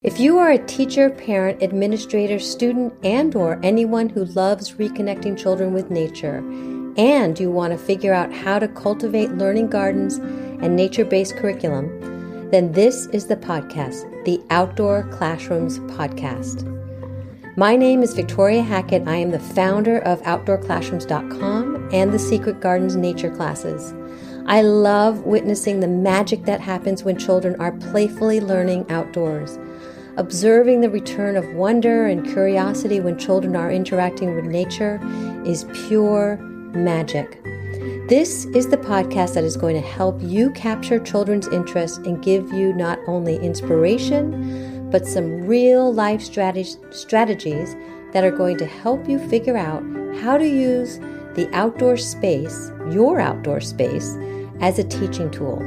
If you are a teacher, parent, administrator, student, and/or anyone who loves reconnecting children with nature, and you want to figure out how to cultivate learning gardens and nature-based curriculum, then this is the podcast, the Outdoor Classrooms podcast. My name is Victoria Hackett. I am the founder of Outdoor-Classrooms.com and the Secret Gardens Nature Classes. I love witnessing the magic that happens when children are playfully learning outdoors. Observing the return of wonder and curiosity when children are interacting with nature is pure magic. This is the podcast that is going to help you capture children's interest and give you not only inspiration, but some real life strategies that are going to help you figure out how to use the outdoor space, your outdoor space, as a teaching tool,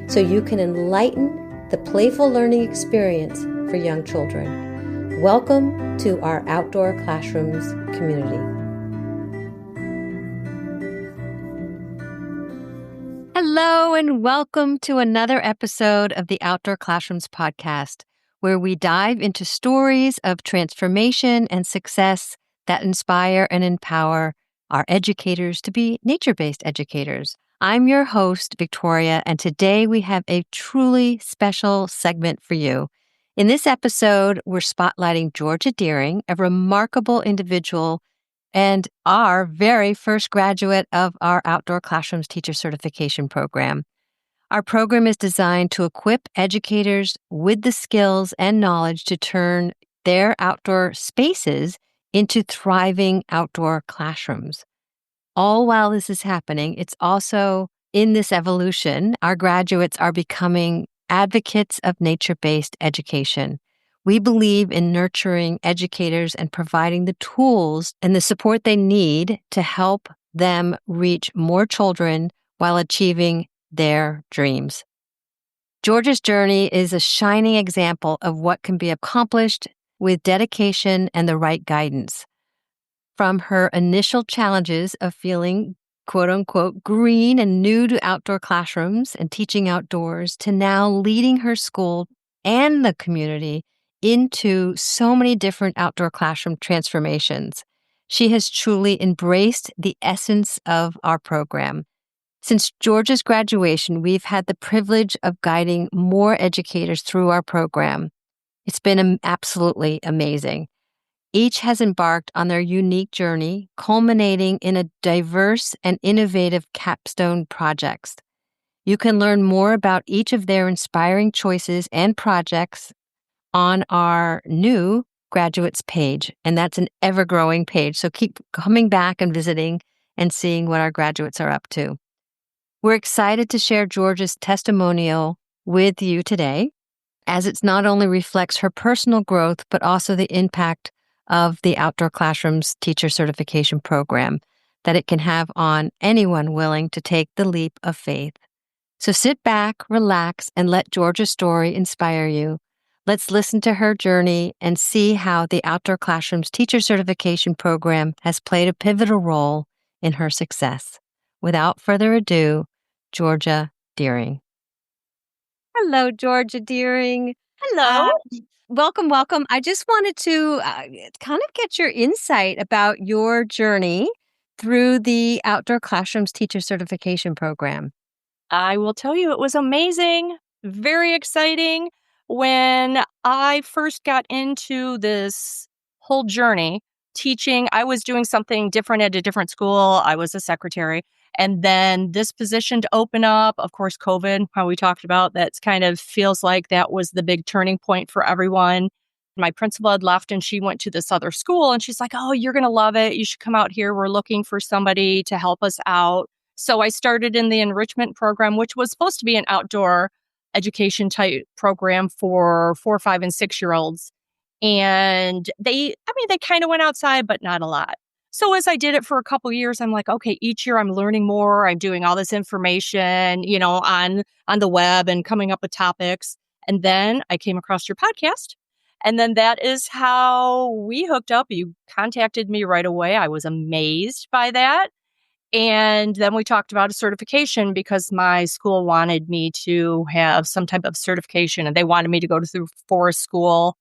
so you can enlighten the playful learning experience for young children. Welcome to our Outdoor Classrooms community. Hello and welcome to another episode of the Outdoor Classrooms podcast, where we dive into stories of transformation and success that inspire and empower our educators to be nature-based educators. I'm your host, Victoria, and today we have a truly special segment for you. In this episode, we're spotlighting Jorja Dearing, a remarkable individual and our very first graduate of our Outdoor Classrooms Teacher Certification program. Our program is designed to equip educators with the skills and knowledge to turn their outdoor spaces into thriving outdoor classrooms. All while this is happening, it's also in this evolution, our graduates are becoming advocates of nature-based education. We believe in nurturing educators and providing the tools and the support they need to help them reach more children while achieving their dreams. Jorja's journey is a shining example of what can be accomplished with dedication and the right guidance. From her initial challenges of feeling quote-unquote green and new to outdoor classrooms and teaching outdoors, to now leading her school and the community into so many different outdoor classroom transformations. She has truly embraced the essence of our program. Since Jorja's graduation, we've had the privilege of guiding more educators through our program. It's been absolutely amazing. Each has embarked on their unique journey, culminating in a diverse and innovative capstone projects. You can learn more about each of their inspiring choices and projects on our new graduates page, and that's an ever-growing page, so keep coming back and visiting and seeing what our graduates are up to. We're excited to share Jorja's testimonial with you today, as it not only reflects her personal growth, but also the impact of the Outdoor Classrooms Teacher Certification program that it can have on anyone willing to take the leap of faith. So sit back, relax, and let Jorja's story inspire you. Let's listen to her journey and see how the Outdoor Classrooms Teacher Certification program has played a pivotal role in her success. Without further ado, Jorja Dearing. Hello, Jorja Dearing. Hello. Welcome. I just wanted to kind of get your insight about your journey through the Outdoor Classrooms Teacher Certification program. I will tell you, it was amazing, very exciting. When I first got into this whole journey, teaching, I was doing something different at a different school. I was a secretary. And then this position to open up, of course, COVID, how we talked about, that's kind of feels like that was the big turning point for everyone. My principal had left and she went to this other school and she's like, oh, you're going to love it. You should come out here. We're looking for somebody to help us out. So I started in the enrichment program, which was supposed to be an outdoor education type program for 4, 5, and 6-year-olds. And they kind of went outside, but not a lot. So as I did it for a couple of years, I'm like, okay, each year I'm learning more. I'm doing all this information, on the web and coming up with topics. And then I came across your podcast. And then that is how we hooked up. You contacted me right away. I was amazed by that. And then we talked about a certification because my school wanted me to have some type of certification and they wanted me to go through forest school.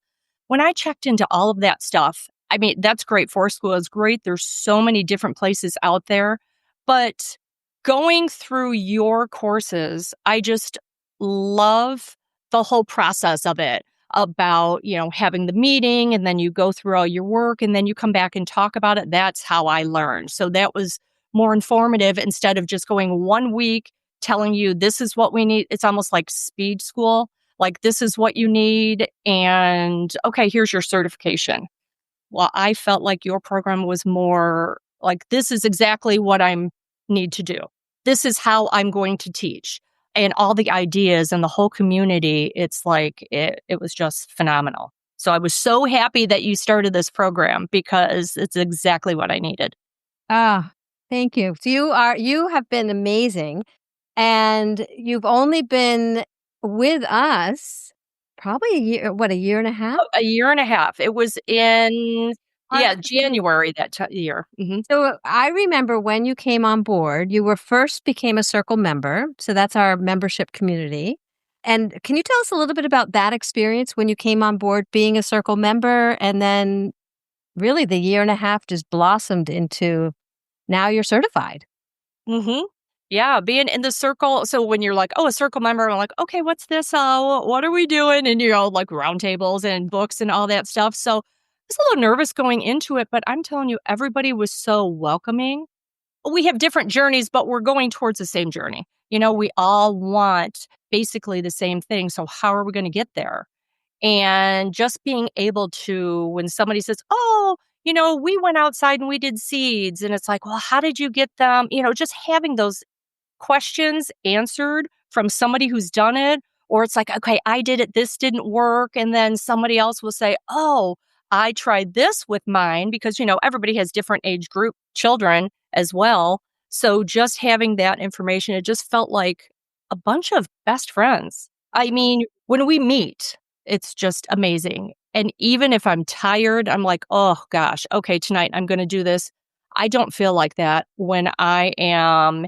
When I checked into all of that stuff, I mean, that's great. Forest school is great. There's so many different places out there. But going through your courses, I just love the whole process of it about, having the meeting and then you go through all your work and then you come back and talk about it. That's how I learned. So that was more informative instead of just going 1 week telling you this is what we need. It's almost like speed school. Like, this is what you need. And okay, here's your certification. Well, I felt like your program was more like, this is exactly what I need to do. This is how I'm going to teach. And all the ideas and the whole community, it's like, it was just phenomenal. So I was so happy that you started this program because it's exactly what I needed. Ah, thank you. So you have been amazing, and you've only been with us probably a year and a half? A year and a half. It was in, Uh, January that year. So I remember when you came on board, you were first became a Circle member. So that's our membership community. And can you tell us a little bit about that experience when you came on board being a Circle member, and then really the year and a half just blossomed into now you're certified? hmm Yeah, being in the circle. So when you're like, oh, a circle member, I'm like, okay, what's this? What are we doing? And like roundtables and books and all that stuff. So I was a little nervous going into it, but I'm telling you, everybody was so welcoming. We have different journeys, but we're going towards the same journey. We all want basically the same thing. So how are we going to get there? And just being able to, when somebody says, oh, we went outside and we did seeds. And it's like, well, how did you get them? Just having those questions answered from somebody who's done it. Or it's like, okay, I did it, this didn't work. And then somebody else will say, oh, I tried this with mine because, everybody has different age group children as well. So just having that information, it just felt like a bunch of best friends. I mean, when we meet, it's just amazing. And even if I'm tired, I'm like, oh gosh, okay, tonight I'm going to do this. I don't feel like that when I am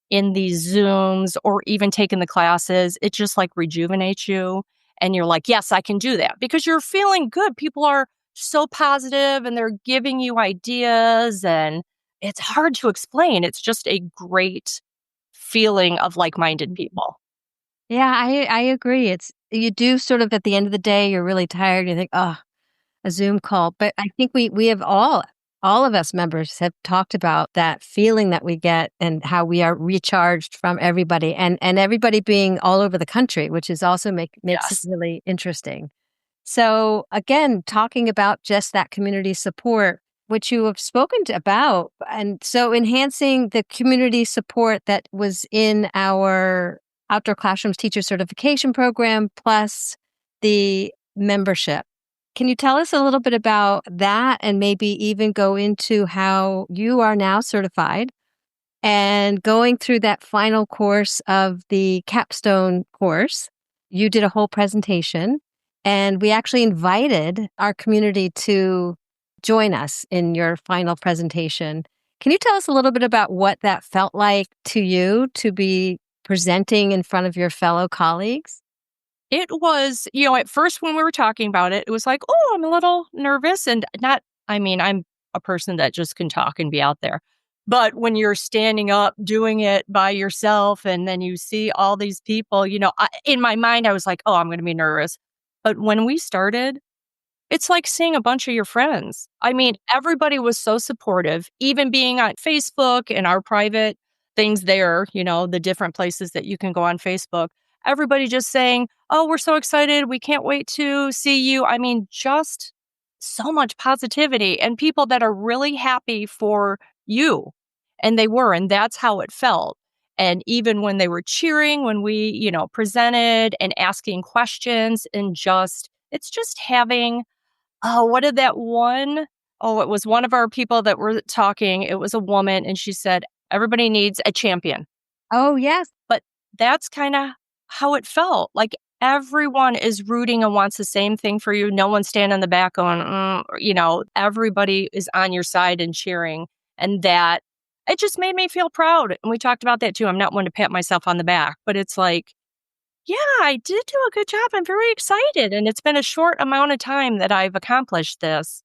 in these Zooms or even taking the classes. It just like rejuvenates you. And you're like, yes, I can do that because you're feeling good. People are so positive and they're giving you ideas, and it's hard to explain. It's just a great feeling of like-minded people. Yeah, I agree. It's you do sort of at the end of the day, you're really tired. You think, oh, a Zoom call. But I think we have all of us members have talked about that feeling that we get and how we are recharged from everybody, and everybody being all over the country, which is also makes it Yes. really interesting. So again, talking about just that community support, which you have spoken about, and so enhancing the community support that was in our Outdoor Classrooms Teacher Certification Program plus the membership. Can you tell us a little bit about that and maybe even go into how you are now certified and going through that final course of the Capstone course? You did a whole presentation, and we actually invited our community to join us in your final presentation. Can you tell us a little bit about what that felt like to you to be presenting in front of your fellow colleagues? It was, at first when we were talking about it, it was like, oh, I'm a little nervous and not, I mean, I'm a person that just can talk and be out there. But when you're standing up doing it by yourself and then you see all these people, in my mind, I was like, oh, I'm going to be nervous. But when we started, it's like seeing a bunch of your friends. I mean, everybody was so supportive, even being on Facebook and our private things there, the different places that you can go on Facebook. Everybody just saying, oh, we're so excited. We can't wait to see you. I mean, just so much positivity and people that are really happy for you. And they were, and that's how it felt. And even when they were cheering, when we, presented and asking questions and it's just having. Oh, what did that one? Oh, it was one of our people that were talking. It was a woman, and she said, everybody needs a champion. Oh, yes. But that's kind of how it felt. Like everyone is rooting and wants the same thing for you. No one's standing in the back going, everybody is on your side and cheering. And that it just made me feel proud. And we talked about that too. I'm not one to pat myself on the back, but it's like, yeah, I did do a good job. I'm very excited. And it's been a short amount of time that I've accomplished this.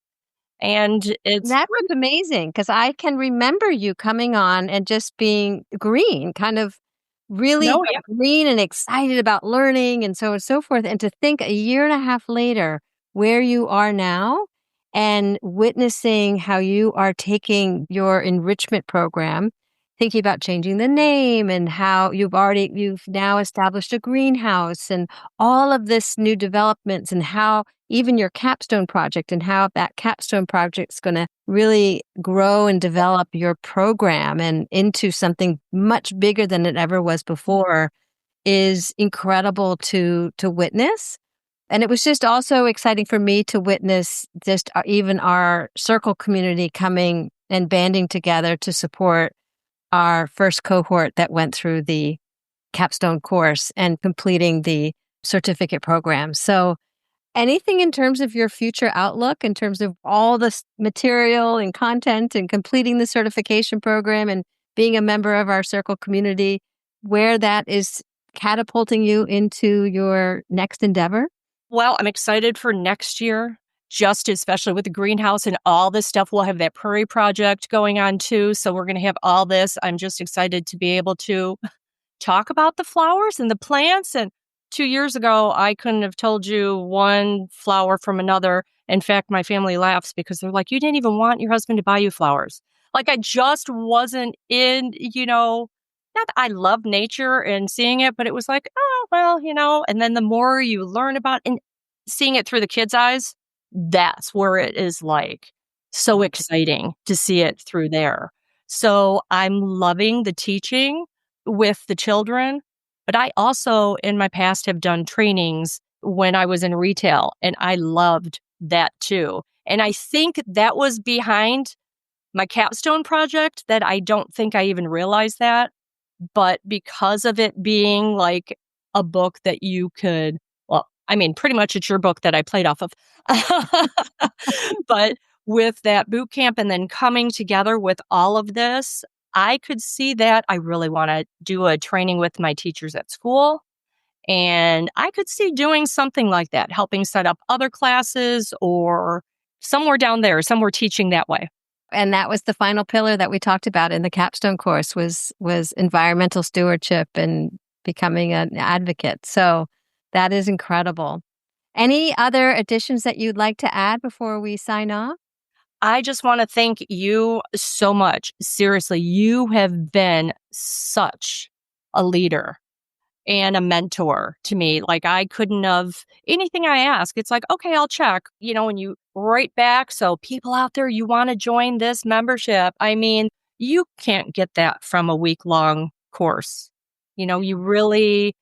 And it's That was amazing because I can remember you coming on and just being green, kind of really no, yeah. green and excited about learning and so on and so forth. And to think a year and a half later where you are now and witnessing how you are taking your enrichment program, thinking about changing the name and how you've now established a greenhouse and all of this new developments and how even your capstone project and how that capstone project's going to really grow and develop your program and into something much bigger than it ever was before is incredible to witness. And it was just also exciting for me to witness just even our circle community coming and banding together to support our first cohort that went through the capstone course and completing the certificate program. So anything in terms of your future outlook, in terms of all this material and content and completing the certification program and being a member of our circle community, where that is catapulting you into your next endeavor? Well, I'm excited for next year, just especially with the greenhouse and all this stuff. We'll have that prairie project going on too. So we're going to have all this. I'm just excited to be able to talk about the flowers and the plants. And 2 years ago, I couldn't have told you one flower from another. In fact, my family laughs because they're like, you didn't even want your husband to buy you flowers. Like I just wasn't not that I love nature and seeing it, but it was like, oh, well, and then the more you learn about and seeing it through the kids' eyes, that's where it is like so exciting to see it through there. So I'm loving the teaching with the children, but I also in my past have done trainings when I was in retail and I loved that too. And I think that was behind my capstone project that I don't think I even realized that. But because of it being like a book that you could, well, I mean, pretty much it's your book that I played off of. But with that boot camp and then coming together with all of this, I could see that I really want to do a training with my teachers at school. And I could see doing something like that, helping set up other classes or somewhere down there, somewhere teaching that way. And that was the final pillar that we talked about in the capstone course was environmental stewardship and becoming an advocate. So that is incredible. Any other additions that you'd like to add before we sign off? I just want to thank you so much. Seriously, you have been such a leader and a mentor to me. Like I couldn't have anything I ask. It's like, okay, I'll check, and you write back. So people out there, you want to join this membership. I mean, you can't get that from a week-long course. You really,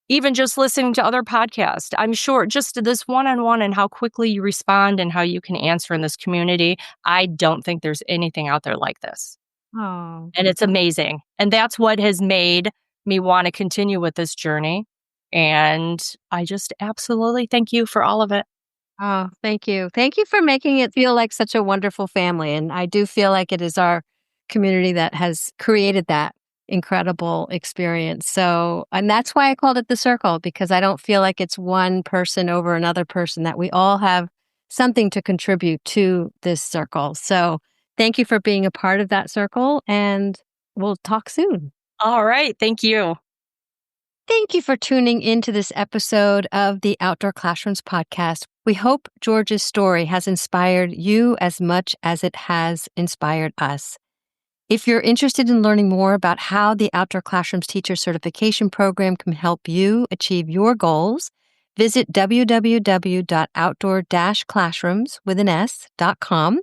even just listening to other podcasts, I'm sure just this one-on-one and how quickly you respond and how you can answer in this community. I don't think there's anything out there like this. Oh, And it's amazing. And that's what has made me want to continue with this journey. And I just absolutely thank you for all of it. oh, thank you. Thank you for making it feel like such a wonderful family. And I do feel like it is our community that has created that incredible experience. So, and that's why I called it the circle, because I don't feel like it's one person over another person, that we all have something to contribute to this circle. So, thank you for being a part of that circle, and we'll talk soon. All right. Thank you. Thank you for tuning into this episode of the Outdoor Classrooms podcast. We hope Jorja's story has inspired you as much as it has inspired us. If you're interested in learning more about how the Outdoor Classrooms Teacher Certification Program can help you achieve your goals, visit www.outdoor-classrooms.com.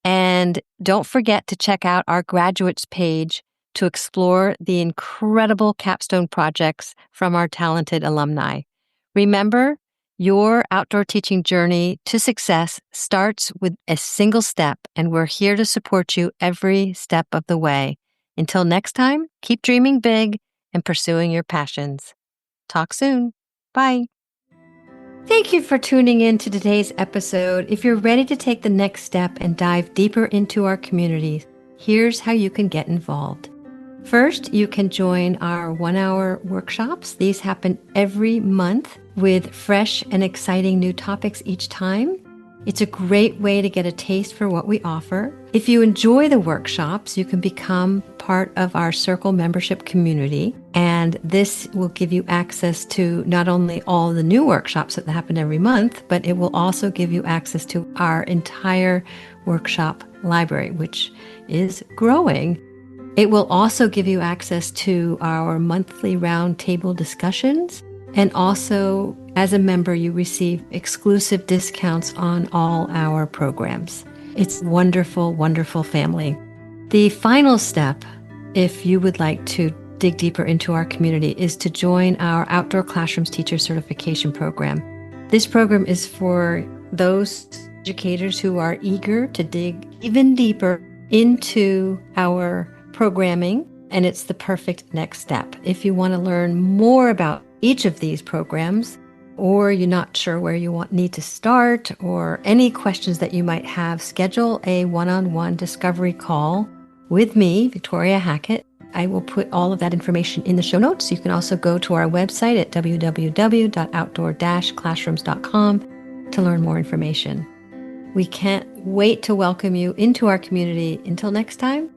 And don't forget to check out our graduates page to explore the incredible capstone projects from our talented alumni. Remember, your outdoor teaching journey to success starts with a single step, and we're here to support you every step of the way. Until next time, keep dreaming big and pursuing your passions. Talk soon. Bye. Thank you for tuning in to today's episode. If you're ready to take the next step and dive deeper into our communities, Here's how you can get involved. First, you can join our 1-hour workshops. These happen every month with fresh and exciting new topics each time. It's a great way to get a taste for what we offer. If you enjoy the workshops, you can become part of our Circle membership community, and this will give you access to not only all the new workshops that happen every month, but it will also give you access to our entire workshop library, which is growing. It will also give you access to our monthly roundtable discussions. And also, as a member, you receive exclusive discounts on all our programs. It's wonderful, wonderful family. The final step, if you would like to dig deeper into our community, is to join our Outdoor Classrooms Teacher Certification Program. This program is for those educators who are eager to dig even deeper into our programming, and it's the perfect next step. If you want to learn more about each of these programs, or you're not sure where you need to start, or any questions that you might have, schedule a one-on-one discovery call with me, Victoria Hackett. I will put all of that information in the show notes. You can also go to our website at www.outdoor-classrooms.com to learn more information. We can't wait to welcome you into our community. Until next time,